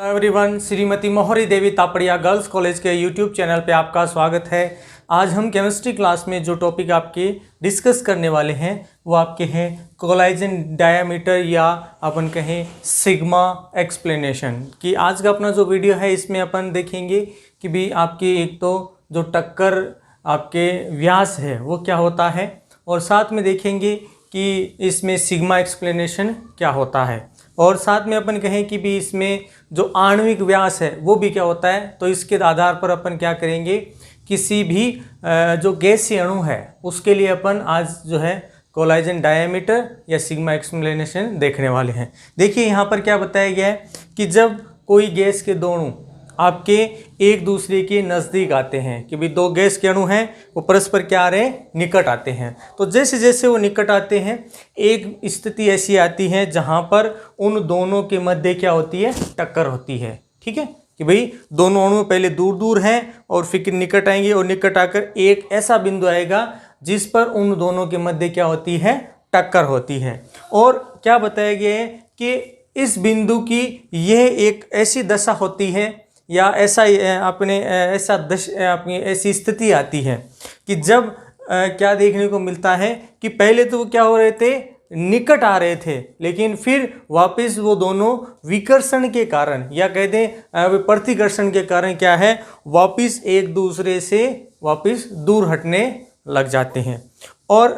Everyone, Shrimati मोहरी देवी Tapadia girls college के YouTube channel पे आपका स्वागत है। आज हम केमिस्ट्री क्लास में जो टॉपिक आपके डिस्कस करने वाले हैं वो आपके हैं कोलाइजन डायामीटर या अपन कहें सिग्मा एक्सप्लेनेशन। कि आज का अपना जो वीडियो है इसमें अपन देखेंगे कि भी आपकी एक तो जो टक्कर आपके व्यास है वो क्या होता है, और साथ में देखेंगे कि इसमें सिग्मा एक्सप्लेनेशन क्या होता है, और साथ में अपन कहें कि भी इसमें जो आणविक व्यास है वो भी क्या होता है। तो इसके आधार पर अपन क्या करेंगे, किसी भी जो गैसीय अणु है उसके लिए अपन आज जो है कोलाइजन डायमीटर या सिग्मा एक्सप्लेनेशन देखने वाले हैं। देखिए यहाँ पर क्या बताया गया है कि जब कोई गैस के दो अणु आपके एक दूसरे के नज़दीक आते हैं, कि भाई दो गैस के अणु हैं वो परस्पर क्या आ रहे हैं, निकट आते हैं। तो जैसे जैसे वो निकट आते हैं एक स्थिति ऐसी आती है जहां पर उन दोनों के मध्य क्या होती है, टक्कर होती है। ठीक है, कि भाई दोनों अणु पहले दूर दूर हैं और फिर निकट आएंगे, और निकट आकर एक ऐसा बिंदु आएगा जिस पर उन दोनों के मध्य क्या होती है, टक्कर होती है। और क्या बताया गया है कि इस बिंदु की यह एक ऐसी दशा होती है या ऐसा अपनी ऐसी स्थिति आती है कि जब क्या देखने को मिलता है कि पहले तो वो क्या हो रहे थे, निकट आ रहे थे, लेकिन फिर वापस वो दोनों विकर्षण के कारण या कह दें प्रतिकर्षण के कारण क्या है, वापस एक दूसरे से वापस दूर हटने लग जाते हैं। और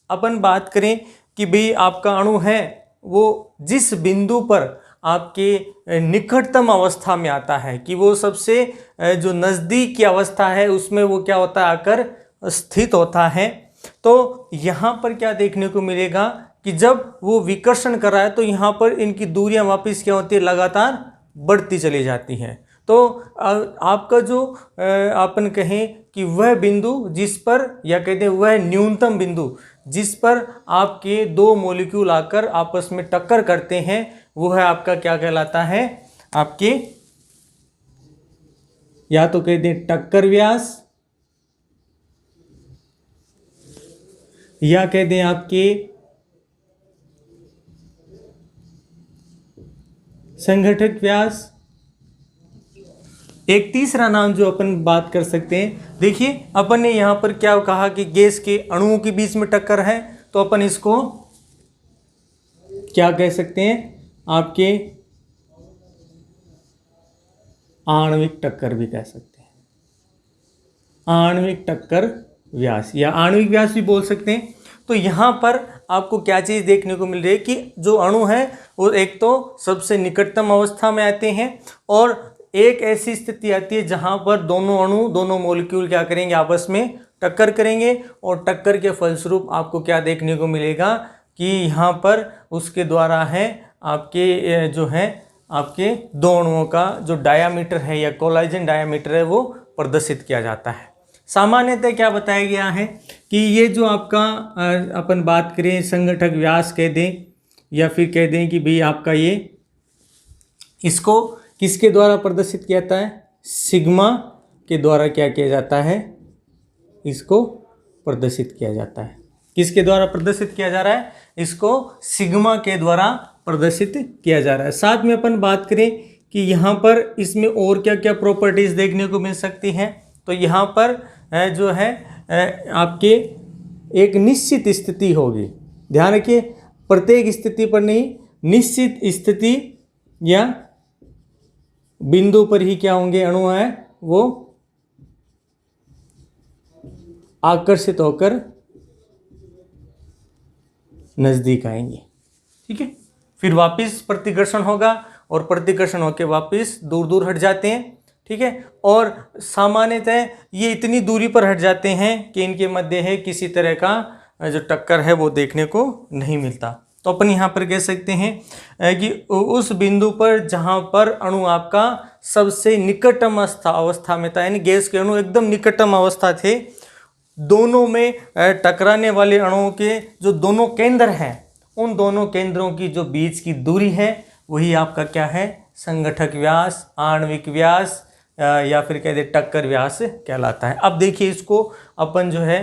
अपन बात करें कि भाई आपका अणु है वो जिस बिंदु पर आपके निकटतम अवस्था में आता है, कि वो सबसे जो नज़दीक की अवस्था है उसमें वो क्या होता है, आकर स्थित होता है। तो यहाँ पर क्या देखने को मिलेगा कि जब वो विकर्षण कर रहा है तो यहाँ पर इनकी दूरियां वापस क्या होती है, लगातार बढ़ती चली जाती हैं। तो आपका जो अपन कहें कि वह बिंदु जिस पर या कहते हैं वह न्यूनतम बिंदु जिस पर आपके दो मॉलिक्यूल आकर आपस में टक्कर करते हैं वो है आपका क्या कहलाता है, आपके या तो कहते हैं टक्कर व्यास या कहते हैं आपके संघटक व्यास। एक तीसरा नाम जो अपन बात कर सकते हैं, देखिए अपन ने यहां पर क्या कहा कि गैस के अणुओं के बीच में टक्कर है, तो अपन इसको क्या कह सकते हैं, आपके आणविक टक्कर भी कह सकते हैं, आणविक टक्कर व्यास या आणविक व्यास भी बोल सकते हैं। तो यहाँ पर आपको क्या चीज़ देखने को मिल रही है कि जो अणु है वो एक तो सबसे निकटतम अवस्था में आते हैं, और एक ऐसी स्थिति आती है जहाँ पर दोनों अणु दोनों मॉलिक्यूल क्या करेंगे, आपस में टक्कर करेंगे, और टक्कर के फलस्वरूप आपको क्या देखने को मिलेगा कि यहाँ पर उसके द्वारा है आपके जो है आपके दो अणुओं का जो डायामीटर है या कोलाइजन डायामीटर है वो प्रदर्शित किया जाता है। सामान्यतः क्या बताया गया है कि ये जो आपका अपन बात करें संघटक व्यास कह दें या फिर कह दें कि भाई आपका ये इसको किसके द्वारा प्रदर्शित किया जाता है, सिग्मा के द्वारा क्या किया जाता है, इसको प्रदर्शित किया जाता है। किसके द्वारा प्रदर्शित किया जा रहा है, इसको सिग्मा के द्वारा प्रदर्शित किया जा रहा है। साथ में अपन बात करें कि यहाँ पर इसमें और क्या क्या प्रॉपर्टीज देखने को मिल सकती हैं, तो यहाँ पर जो है आपके एक निश्चित स्थिति होगी। ध्यान रखिए, प्रत्येक स्थिति पर नहीं, निश्चित स्थिति या बिंदु पर ही क्या होंगे, अणु है वो आकर्षित होकर नजदीक आएंगे। ठीक है, फिर वापस प्रतिकर्षण होगा और प्रतिकर्षण होकर वापस दूर दूर हट जाते हैं। ठीक है, और सामान्यतः ये इतनी दूरी पर हट जाते हैं कि इनके मध्य है किसी तरह का जो टक्कर है वो देखने को नहीं मिलता। तो अपन यहाँ पर कह सकते हैं कि उस बिंदु पर जहाँ पर अणु आपका सबसे निकटतम अवस्था में था, यानी गैस के अणु एकदम निकटतम अवस्था थे, दोनों में टकराने वाले अणुओं के जो दोनों केंद्र हैं उन दोनों केंद्रों की जो बीच की दूरी है वही आपका क्या है, संघटक व्यास, आणविक व्यास या फिर कह दे टक्कर व्यास कहलाता है। अब देखिए इसको अपन जो है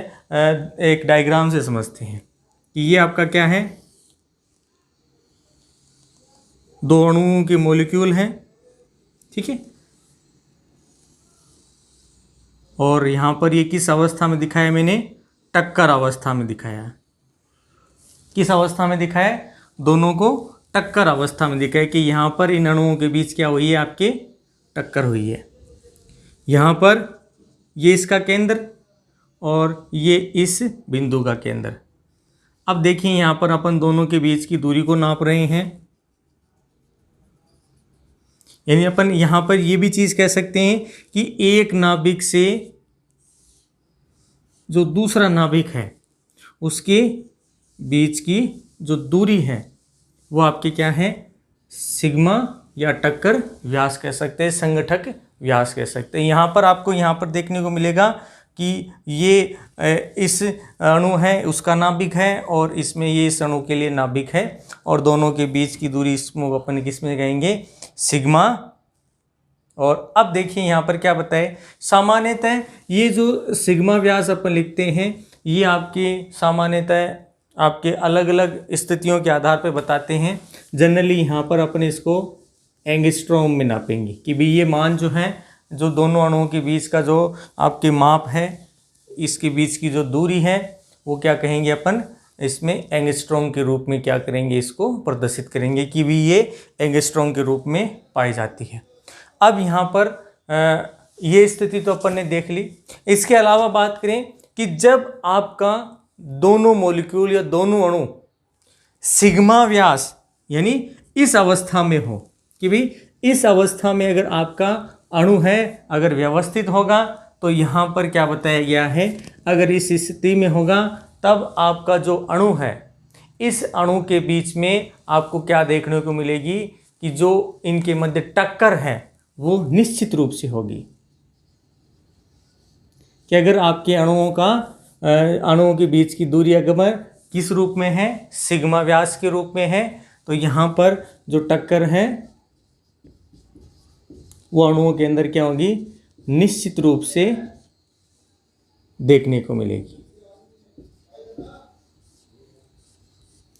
एक डायग्राम से समझते हैं कि ये आपका क्या है, दो अणुओं के मॉलिक्यूल हैं, ठीक है। और यहाँ पर ये किस अवस्था में दिखाया मैंने, टक्कर अवस्था में दिखाया। किस अवस्था में दिखाया, दोनों को टक्कर अवस्था में दिखाया कि यहाँ पर इन अणुओं के बीच क्या हुई है, आपके टक्कर हुई है। यहाँ पर ये इसका केंद्र और ये इस बिंदु का केंद्र। अब देखिए यहाँ पर अपन दोनों के बीच की दूरी को नाप रहे हैं, यानी अपन यहाँ पर ये भी चीज़ कह सकते हैं कि एक नाभिक से जो दूसरा नाभिक है उसके बीच की जो दूरी है वो आपके क्या है, सिग्मा या टक्कर व्यास कह सकते हैं, संगठक व्यास कह सकते हैं। यहाँ पर आपको यहाँ पर देखने को मिलेगा कि ये इस अणु है उसका नाभिक है और इसमें ये इस अणु के लिए नाभिक है और दोनों के बीच की दूरी इसको अपन किस में कहेंगे, सिग्मा। और अब देखिए यहाँ पर क्या बताए, सामान्यतः ये जो सिग्मा व्यास अपन लिखते हैं ये आपके सामान्यतः आपके अलग अलग स्थितियों के आधार पर बताते हैं। जनरली यहाँ पर अपन इसको एंगस्ट्रॉम में नापेंगे कि भी ये मान जो है, जो दोनों अणुओं के बीच का जो आपके माप है, इसके बीच की जो दूरी है वो क्या कहेंगे अपन, इसमें एंगस्ट्रॉम के रूप में क्या करेंगे, इसको प्रदर्शित करेंगे कि भी ये एंगस्ट्रॉम के रूप में पाई जाती है। अब यहाँ पर ये स्थिति तो अपन ने देख ली। इसके अलावा बात करें कि जब आपका दोनों मॉलिक्यूल या दोनों अणु सिग्मा व्यास यानी इस अवस्था में हो कि भी इस अवस्था में अगर आपका अणु है अगर व्यवस्थित होगा तो यहाँ पर क्या बताया गया है, अगर इस स्थिति में होगा तब आपका जो अणु है इस अणु के बीच में आपको क्या देखने को मिलेगी कि जो इनके मध्य टक्कर है वो निश्चित रूप से होगी। कि अगर आपके अणुओं के बीच की दूरी अगर किस रूप में है, सिग्मा व्यास के रूप में है, तो यहाँ पर जो टक्कर है वो अणुओं के अंदर क्या होगी, निश्चित रूप से देखने को मिलेगी।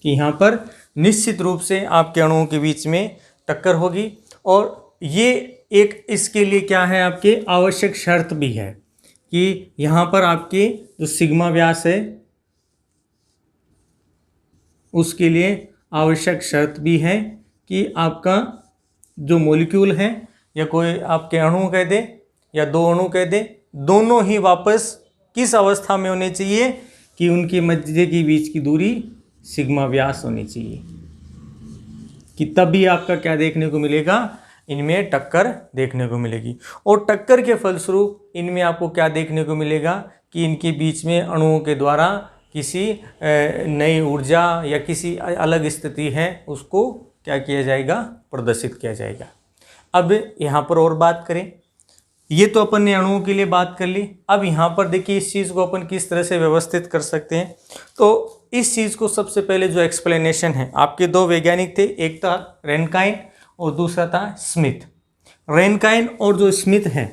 कि यहाँ पर निश्चित रूप से आपके अणुओं के बीच में टक्कर होगी। और ये एक इसके लिए क्या है, आपके आवश्यक शर्त भी है कि यहाँ पर आपके जो सिग्मा व्यास है उसके लिए आवश्यक शर्त भी है कि आपका जो मॉलिक्यूल है या कोई आपके अणु कह दे या दो अणु कह दे, दोनों ही वापस किस अवस्था में होने चाहिए कि उनके मध्य के बीच की दूरी सिग्मा व्यास होनी चाहिए। कि तभी आपका क्या देखने को मिलेगा, इनमें टक्कर देखने को मिलेगी। और टक्कर के फलस्वरूप इनमें आपको क्या देखने को मिलेगा कि इनके बीच में अणुओं के द्वारा किसी नई ऊर्जा या किसी अलग स्थिति है उसको क्या किया जाएगा, प्रदर्शित किया जाएगा। अब यहाँ पर और बात करें, ये तो अपन ने अणुओं के लिए बात कर ली। अब यहाँ पर देखिए इस चीज़ को अपन किस तरह से व्यवस्थित कर सकते हैं। तो इस चीज़ को सबसे पहले जो एक्सप्लेनेशन है, आपके दो वैज्ञानिक थे, एक था रेनकाइन और दूसरा था स्मिथ। रेनकाइन और जो स्मिथ हैं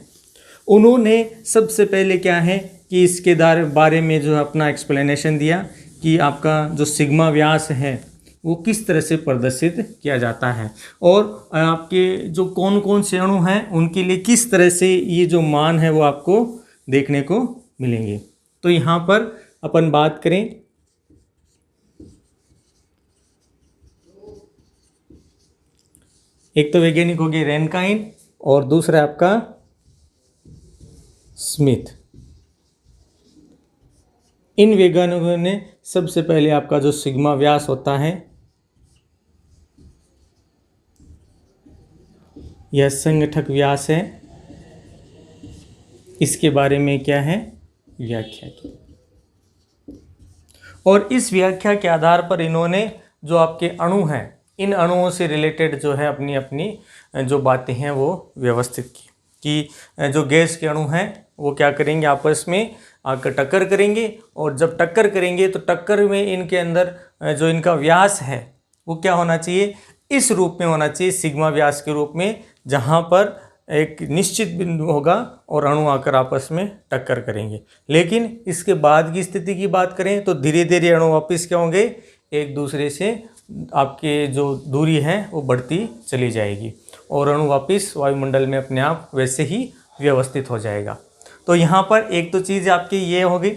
उन्होंने सबसे पहले क्या है कि इसके बारे में जो अपना एक्सप्लेनेशन दिया कि आपका जो सिग्मा व्यास है वो किस तरह से प्रदर्शित किया जाता है और आपके जो कौन कौन से अणु हैं उनके लिए किस तरह से ये जो मान है वो आपको देखने को मिलेंगे। तो यहाँ पर अपन बात करें, एक तो वैज्ञानिक हो गए रेनकाइन और दूसरा आपका स्मिथ। इन वैज्ञानिकों ने सबसे पहले आपका जो सिग्मा व्यास होता है यह संगठक व्यास है, इसके बारे में क्या है, व्याख्या की। और इस व्याख्या के आधार पर इन्होंने जो आपके अणु हैं इन अणुओं से रिलेटेड जो है अपनी अपनी जो बातें हैं वो व्यवस्थित की कि जो गैस के अणु हैं वो क्या करेंगे, आपस में आकर टक्कर करेंगे और जब टक्कर करेंगे तो टक्कर में इनके अंदर जो इनका व्यास है वो क्या होना चाहिए, इस रूप में होना चाहिए, सिग्मा व्यास के रूप में, जहाँ पर एक निश्चित बिंदु होगा और अणु आकर आपस में टक्कर करेंगे। लेकिन इसके बाद की स्थिति की बात करें तो धीरे धीरे अणु वापस क्या होंगे, एक दूसरे से आपके जो दूरी है वो बढ़ती चली जाएगी और अणु वापस वायुमंडल में अपने आप वैसे ही व्यवस्थित हो जाएगा। तो यहाँ पर एक तो चीज़ आपकी ये हो गई।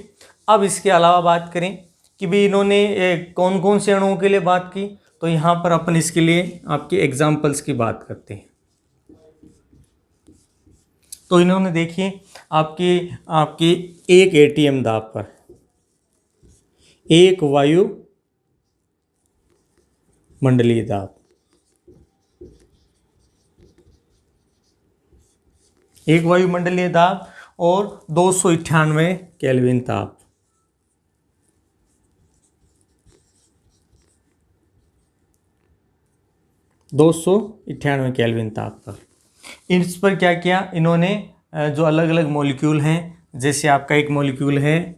अब इसके अलावा बात करें कि भाई इन्होंने कौन कौन से अणुओं के लिए बात की, तो यहाँ पर अपन इसके लिए आपके एग्जाम्पल्स की बात करते हैं। तो इन्होंने देखिए आपकी एक एटीएम दाब पर एक वायु मंडलीय दाब, एक वायुमंडलीय दाब और 298 केल्विन ताप। केल्विन ताप पर इस पर क्या किया इन्होंने, जो अलग अलग मॉलिक्यूल हैं, जैसे आपका एक मॉलिक्यूल है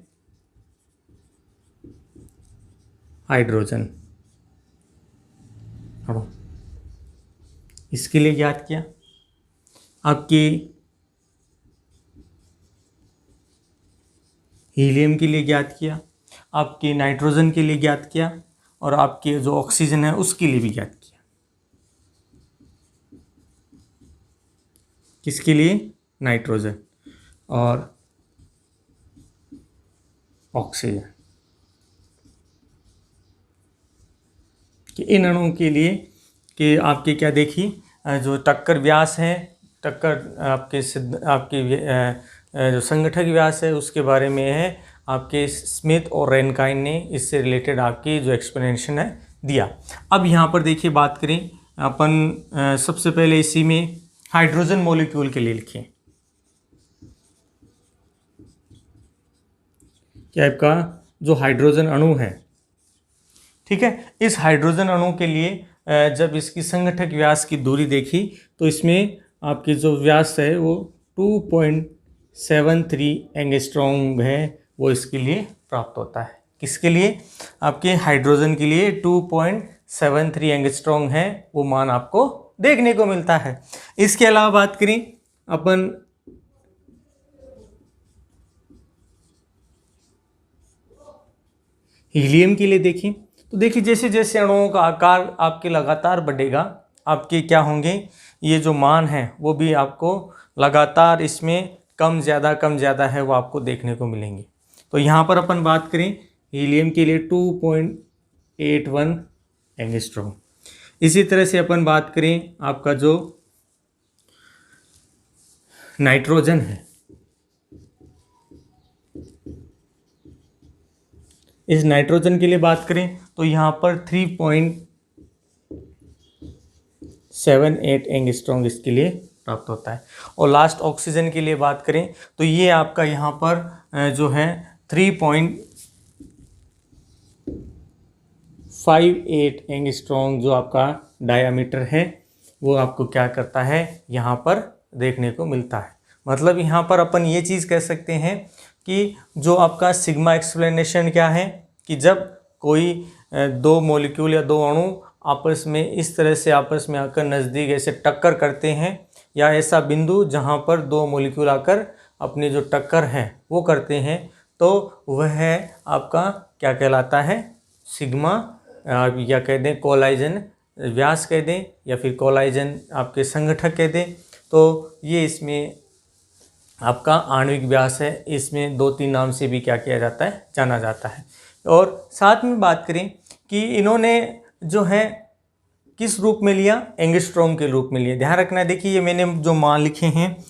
हाइड्रोजन, इसके लिए ज्ञात किया। आपकी हीलियम के लिए ज्ञात किया, आपकी नाइट्रोजन के लिए ज्ञात किया, और आपके जो ऑक्सीजन है उसके लिए भी ज्ञात किया। किसके लिए? नाइट्रोजन और ऑक्सीजन, कि इन अणुओं के लिए कि आपके क्या देखी, जो टक्कर व्यास है, टक्कर आपके जो संगठक व्यास है उसके बारे में है, आपके स्मिथ और रेनकाइन ने इससे रिलेटेड आपकी जो एक्सप्लेनेशन है दिया। अब यहाँ पर देखिए बात करें अपन, सबसे पहले इसी में हाइड्रोजन मॉलिक्यूल के लिए लिखें। क्या आपका जो हाइड्रोजन अणु है, ठीक है, इस हाइड्रोजन अणु के लिए जब इसकी संगठक व्यास की दूरी देखी तो इसमें आपकी जो व्यास है वो 2.73 एंगस्ट्रॉम है, वो इसके लिए प्राप्त होता है। किसके लिए? आपके हाइड्रोजन के लिए 2.73 एंगस्ट्रॉम है, वो मान आपको देखने को मिलता है। इसके अलावा बात करें अपन हीलियम के लिए देखें, तो देखिए जैसे जैसे अणुओं का आकार आपके लगातार बढ़ेगा, आपके क्या होंगे, ये जो मान है वो भी आपको लगातार इसमें कम ज़्यादा है वो आपको देखने को मिलेंगे। तो यहाँ पर अपन बात करें हीलियम के लिए 2.81 एंगस्ट्रॉम। इसी तरह से अपन बात करें आपका जो नाइट्रोजन है, इस नाइट्रोजन के लिए बात करें तो यहाँ पर 3.78 एंगस्ट्रॉम इसके लिए प्राप्त होता है। और लास्ट ऑक्सीजन के लिए बात करें तो ये आपका यहाँ पर जो है 3.58 एंगस्ट्रॉम जो आपका डायामीटर है वो आपको क्या करता है यहाँ पर देखने को मिलता है। मतलब यहाँ पर अपन ये चीज़ कह सकते हैं कि जो आपका सिग्मा एक्सप्लेनेशन क्या है कि जब कोई दो मॉलिक्यूल या दो अणु आपस में इस तरह से आपस में आकर नज़दीक ऐसे टक्कर करते हैं, या ऐसा बिंदु जहाँ पर दो मॉलिक्यूल आकर अपनी जो टक्कर है वो करते हैं, तो वह आपका क्या कहलाता है? सिग्मा, या कह दें कोलाइजन व्यास कह दें, या फिर कोलाइजन आपके संगठक कह दें। तो ये इसमें आपका आणविक व्यास है, इसमें 2-3 नाम से भी क्या किया जाता है, जाना जाता है। और साथ में बात करें कि इन्होंने जो है किस रूप में लिया? एंगस्ट्रॉम के रूप में लिया। ध्यान रखना है, देखिए ये मैंने जो मान लिखे हैं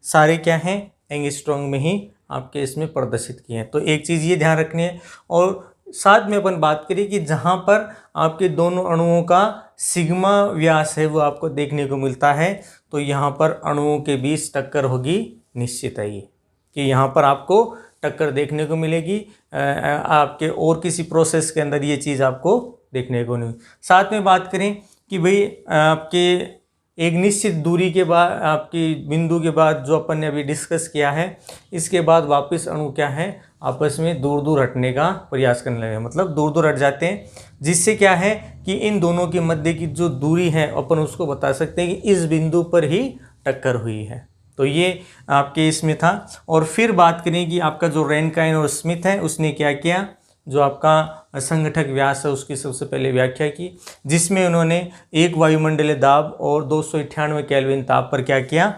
सारे क्या हैं? एंगस्ट्रॉम में ही आपके इसमें प्रदर्शित किए हैं। तो एक चीज़ ये ध्यान रखनी है। और साथ में अपन बात करें कि जहाँ पर आपके दोनों अणुओं का सिग्मा व्यास है वो आपको देखने को मिलता है, तो यहाँ पर अणुओं के बीच टक्कर होगी निश्चित है, ये कि यहाँ पर आपको टक्कर देखने को मिलेगी। आपके और किसी प्रोसेस के अंदर ये चीज़ आपको देखने को नहीं। साथ में बात करें कि भाई आपके एक निश्चित दूरी के बाद, आपकी बिंदु के बाद जो अपन ने अभी डिस्कस किया है, इसके बाद वापस अणु क्या है? आपस में दूर दूर हटने का प्रयास करने लगे, मतलब दूर दूर हट जाते हैं, जिससे क्या है कि इन दोनों के मध्य की जो दूरी है अपन उसको बता सकते हैं कि इस बिंदु पर ही टक्कर हुई है। तो ये आपके इसमें था। और फिर बात करें कि आपका जो रेनकाइन और स्मिथ है उसने क्या किया? जो आपका संगठक व्यास है उसकी सबसे पहले व्याख्या की, जिसमें उन्होंने एक वायुमंडलीय दाब और 298 केल्विन ताप पर क्या किया,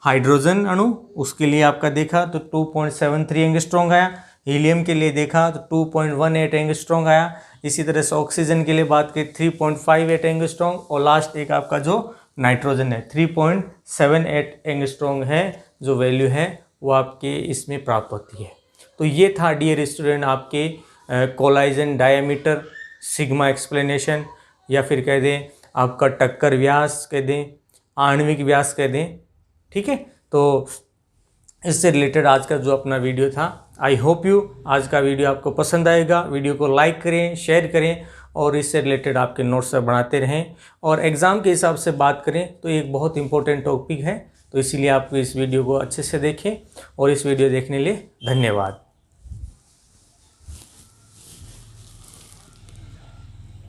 हाइड्रोजन अणु उसके लिए आपका देखा तो 2.73 एंगस्ट्रॉन्ग आया, हीलियम के लिए देखा तो 2.18 एंगस्ट्रॉन्ग आया, इसी तरह से ऑक्सीजन के लिए बात करें 3.58 एंगस्ट्रॉन्ग, और लास्ट एक आपका जो नाइट्रोजन है 3.78 एंगस्ट्रॉन्ग है, जो वैल्यू है वो आपके इसमें प्राप्त होती है। तो ये था डियर स्टूडेंट आपके कोलाइजन डायमीटर सिग्मा एक्सप्लेनेशन, या फिर कह दें आपका टक्कर व्यास कह दें, आणविक व्यास कह दें, ठीक है। तो इससे रिलेटेड आज का जो अपना वीडियो था, आई होप यू आज का वीडियो आपको पसंद आएगा। वीडियो को लाइक करें, शेयर करें और इससे रिलेटेड आपके नोट्स बनाते रहें। और एग्ज़ाम के हिसाब से बात करें तो एक बहुत इंपॉर्टेंट टॉपिक है, तो इसीलिए आप इस वीडियो को अच्छे से देखें और इस वीडियो देखने के लिए धन्यवाद।